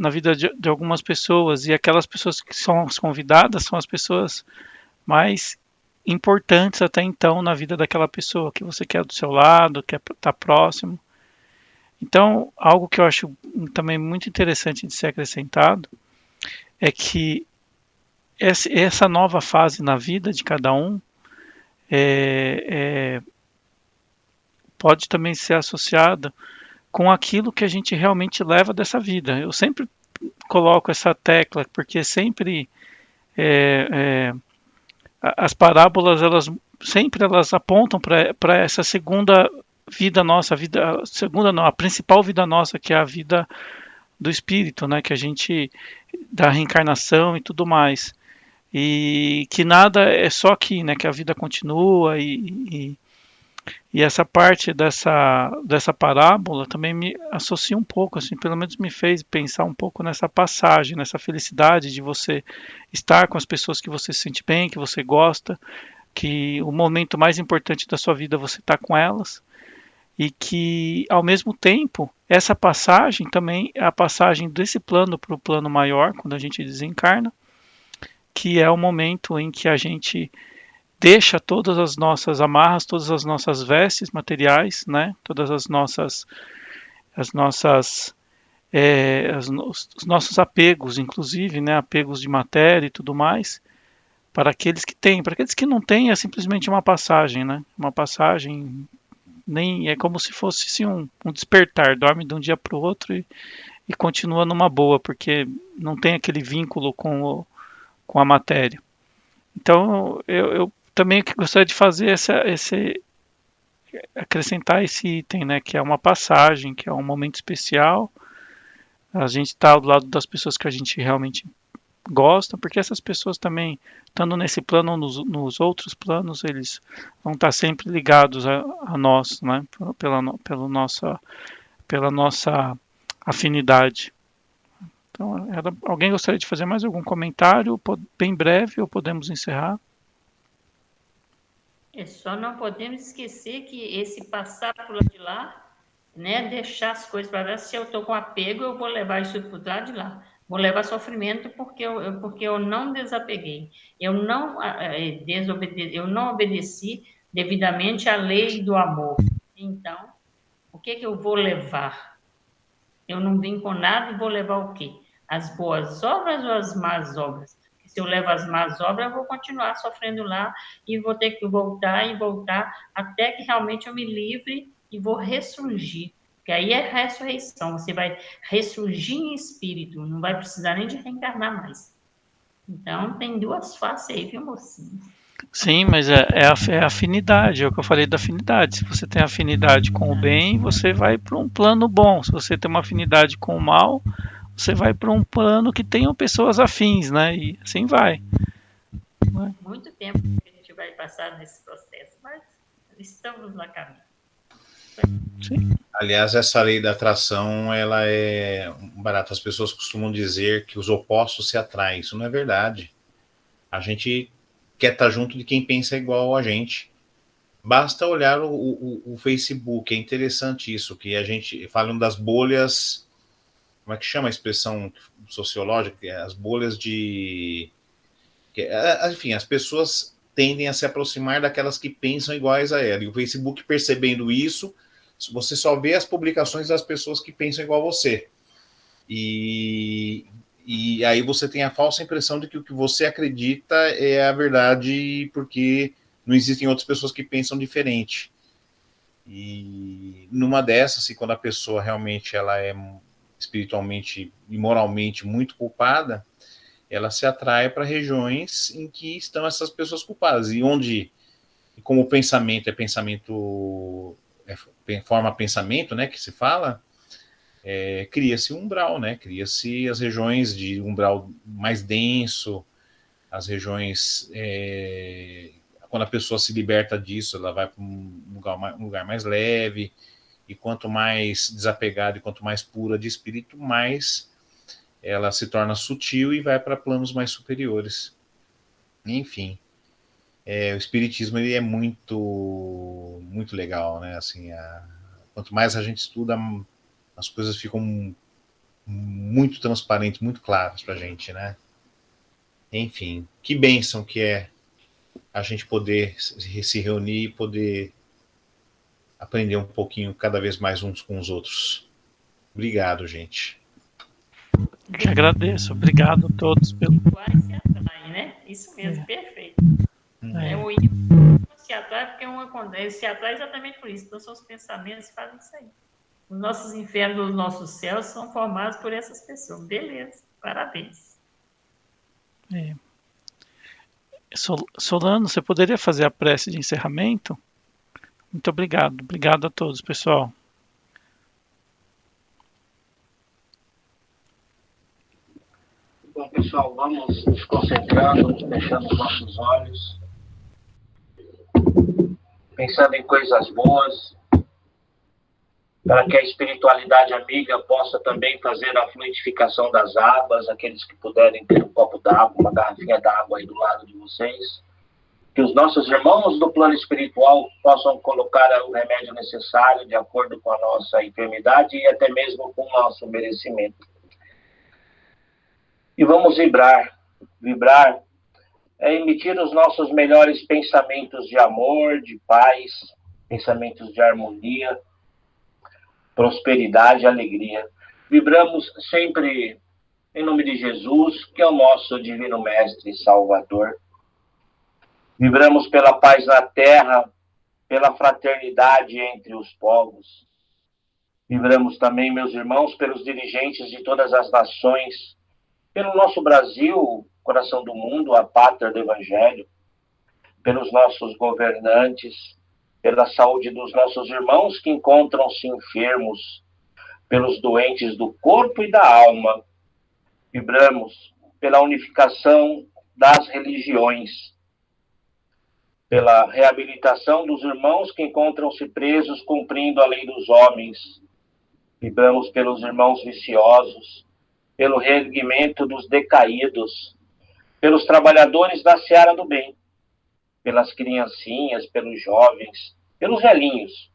[SPEAKER 3] Na vida de algumas pessoas, e aquelas pessoas que são as convidadas são as pessoas mais importantes até então na vida daquela pessoa que você quer do seu lado, quer estar próximo. Então, algo que eu acho também muito interessante de ser acrescentado é que essa nova fase na vida de cada um pode também ser associada com aquilo que a gente realmente leva dessa vida. Eu sempre coloco essa tecla, porque sempre as parábolas, elas apontam para essa segunda vida nossa, a principal vida nossa, que é a vida do espírito, né, que a gente, da reencarnação e tudo mais, e que nada é só aqui, né, que a vida continua, e essa parte dessa parábola também me associa um pouco, assim, pelo menos me fez pensar um pouco nessa passagem, nessa felicidade de você estar com as pessoas que você se sente bem, que você gosta, que o momento mais importante da sua vida você está com elas, e que, ao mesmo tempo, essa passagem também é a passagem desse plano para o plano maior, quando a gente desencarna, que é o momento em que a gente deixa todas as nossas amarras, todas as nossas vestes materiais, né? Todas os nossos apegos, inclusive, né? Apegos de matéria e tudo mais, para aqueles que têm. Para aqueles que não têm, é simplesmente uma passagem, né? Uma passagem, nem é como se fosse assim, um despertar, dorme de um dia para o outro e continua numa boa, porque não tem aquele vínculo com a matéria. Então, eu também gostaria de fazer acrescentar esse item, né, que é uma passagem, que é um momento especial. A gente está ao lado das pessoas que a gente realmente gosta, porque essas pessoas também, estando nesse plano ou nos outros planos, eles vão estar sempre ligados a nós, né, pela nossa afinidade. Então, alguém gostaria de fazer mais algum comentário, bem breve, ou podemos encerrar?
[SPEAKER 4] Só não podemos esquecer que esse passar por lá de lá, né, deixar as coisas para lá, se eu estou com apego, eu vou levar isso por lá de lá. Vou levar sofrimento porque eu não desapeguei. Eu não obedeci devidamente à lei do amor. Então, o que eu vou levar? Eu não vim com nada e vou levar o quê? As boas obras ou as más obras? Se eu levo as más obras, eu vou continuar sofrendo lá e vou ter que voltar e voltar até que realmente eu me livre e vou ressurgir. Porque aí é ressurreição, você vai ressurgir em espírito, não vai precisar nem de reencarnar mais. Então, tem duas faces aí, viu, mocinho?
[SPEAKER 3] Sim, mas é a afinidade, é o que eu falei da afinidade. Se você tem afinidade com o bem, você vai para um plano bom. Se você tem uma afinidade com o mal, você vai para um plano que tenham pessoas afins, né? E assim vai.
[SPEAKER 4] Muito tempo que a gente vai passar nesse processo, mas estamos na caminho.
[SPEAKER 3] Sim.
[SPEAKER 6] Aliás, essa lei da atração, ela é barata. As pessoas costumam dizer que os opostos se atraem. Isso não é verdade. A gente quer estar junto de quem pensa igual a gente. Basta olhar o Facebook, é interessante isso, que a gente falam das bolhas como é que chama a expressão sociológica? As bolhas de... enfim, as pessoas tendem a se aproximar daquelas que pensam iguais a ela. E o Facebook, percebendo isso, você só vê as publicações das pessoas que pensam igual a você. E aí você tem a falsa impressão de que o que você acredita é a verdade, porque não existem outras pessoas que pensam diferente. E numa dessas, assim, quando a pessoa realmente ela é espiritualmente e moralmente muito culpada, ela se atrai para regiões em que estão essas pessoas culpadas. E onde, como o pensamento é pensamento, forma pensamento, né, que se fala, cria-se um umbral, né? Cria-se as regiões de umbral mais denso, as regiões... quando a pessoa se liberta disso, ela vai para um lugar mais leve, e quanto mais desapegada e quanto mais pura de espírito, mais ela se torna sutil e vai para planos mais superiores. Enfim, o espiritismo ele é muito, muito legal, né? Assim, quanto mais a gente estuda, as coisas ficam muito transparentes, muito claras para a gente, né? Enfim, que bênção que é a gente poder se reunir e poder aprender um pouquinho cada vez mais uns com os outros. Obrigado, gente.
[SPEAKER 3] Eu que agradeço. Obrigado a todos pelo...
[SPEAKER 4] Se atrai, né? Isso mesmo, perfeito. O ímã se atrai porque se atrai exatamente por isso. Então, são os pensamentos que fazem isso aí. Os nossos infernos, os nossos céus são formados por essas pessoas. Beleza, parabéns.
[SPEAKER 3] Solano, você poderia fazer a prece de encerramento? Muito obrigado. Obrigado a todos, pessoal.
[SPEAKER 9] Bom, pessoal, vamos nos concentrando, fechando os nossos olhos, pensando em coisas boas, para que a espiritualidade amiga possa também fazer a fluidificação das águas, aqueles que puderem ter um copo d'água, uma garrafinha d'água aí do lado de vocês, que os nossos irmãos do plano espiritual possam colocar o remédio necessário de acordo com a nossa enfermidade e até mesmo com o nosso merecimento. E vamos vibrar. Vibrar é emitir os nossos melhores pensamentos de amor, de paz, pensamentos de harmonia, prosperidade e alegria. Vibramos sempre em nome de Jesus, que é o nosso divino mestre e salvador. Vibramos pela paz na terra, pela fraternidade entre os povos. Vibramos também, meus irmãos, pelos dirigentes de todas as nações, pelo nosso Brasil, coração do mundo, a pátria do Evangelho, pelos nossos governantes, pela saúde dos nossos irmãos que encontram-se enfermos, pelos doentes do corpo e da alma. Vibramos pela unificação das religiões, pela reabilitação dos irmãos que encontram-se presos cumprindo a lei dos homens. Vibramos pelos irmãos viciosos, pelo reerguimento dos decaídos, pelos trabalhadores da seara do bem, pelas criancinhas, pelos jovens, pelos velhinhos.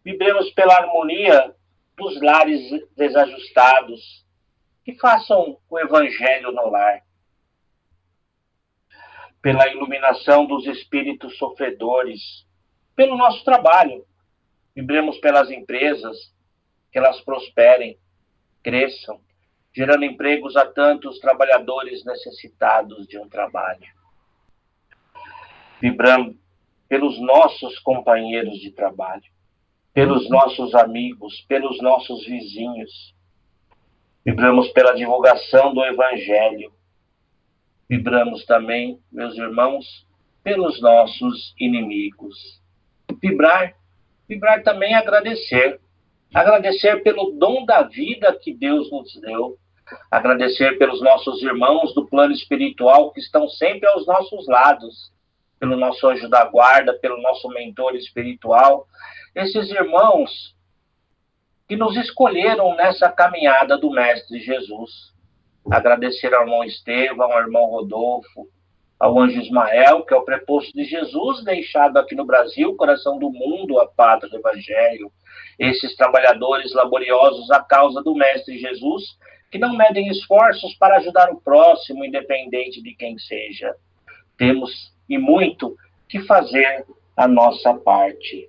[SPEAKER 9] Vibremos pela harmonia dos lares desajustados, que façam o evangelho no lar. Pela iluminação dos espíritos sofredores, pelo nosso trabalho. Vibremos pelas empresas, que elas prosperem, cresçam, gerando empregos a tantos trabalhadores necessitados de um trabalho. Vibramos pelos nossos companheiros de trabalho, pelos nossos amigos, pelos nossos vizinhos. Vibramos pela divulgação do Evangelho. Vibramos também, meus irmãos, pelos nossos inimigos. Vibrar também é agradecer. Agradecer pelo dom da vida que Deus nos deu. Agradecer pelos nossos irmãos do plano espiritual que estão sempre aos nossos lados. Pelo nosso anjo da guarda, pelo nosso mentor espiritual. Esses irmãos que nos escolheram nessa caminhada do Mestre Jesus. Agradecer ao irmão Estevão, ao irmão Rodolfo, ao anjo Ismael, que é o preposto de Jesus, deixado aqui no Brasil, coração do mundo, a pátria do Evangelho. Esses trabalhadores laboriosos à causa do Mestre Jesus, que não medem esforços para ajudar o próximo, independente de quem seja. Temos, e muito, que fazer a nossa parte.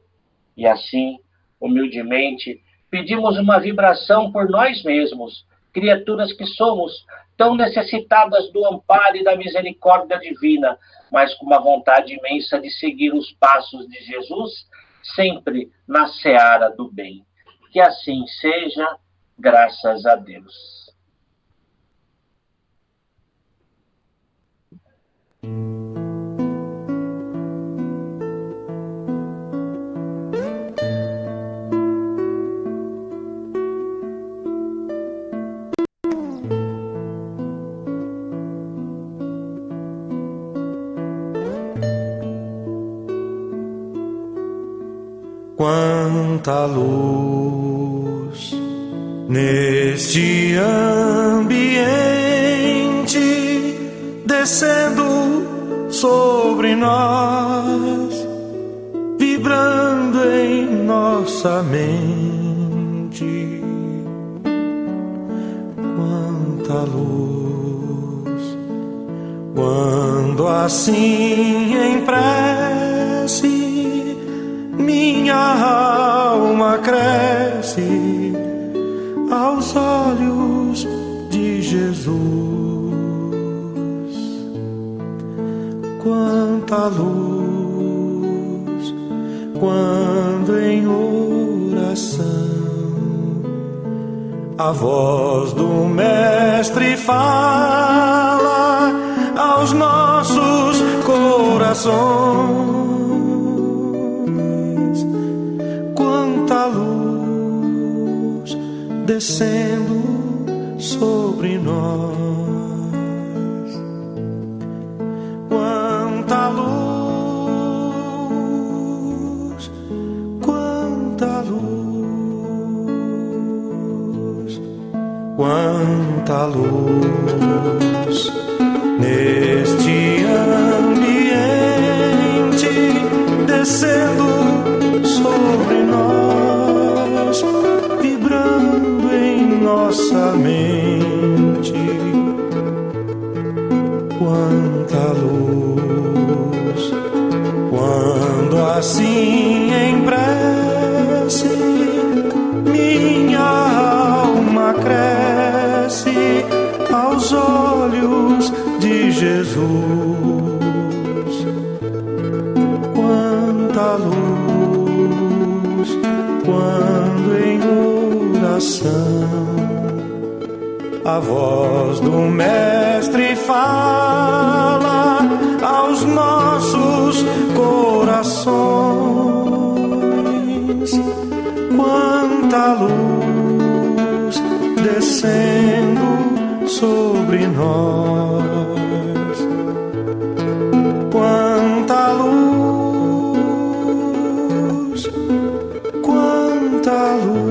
[SPEAKER 9] E assim, humildemente, pedimos uma vibração por nós mesmos, criaturas que somos, tão necessitadas do amparo e da misericórdia divina, mas com uma vontade imensa de seguir os passos de Jesus, sempre na seara do bem. Que assim seja, graças a Deus.
[SPEAKER 11] Quanta luz neste ambiente descendo sobre nós, vibrando em nossa mente. Quanta luz, quando assim em prece minha alma cresce aos olhos de Jesus. Quanta luz, quando em oração a voz do Mestre fala aos nossos corações. Quanta luz descendo sobre nós. Quanta luz, quanta luz, quanta luz neste ambiente descendo sobre nós, vibrando em nossa mente. Quanta luz, quando assim em prece minha alma cresce aos olhos de Jesus. Quanta luz, quando em oração a voz do Mestre fala aos nossos corações. Quanta luz descendo sobre nós. Quanta luz, quanta luz.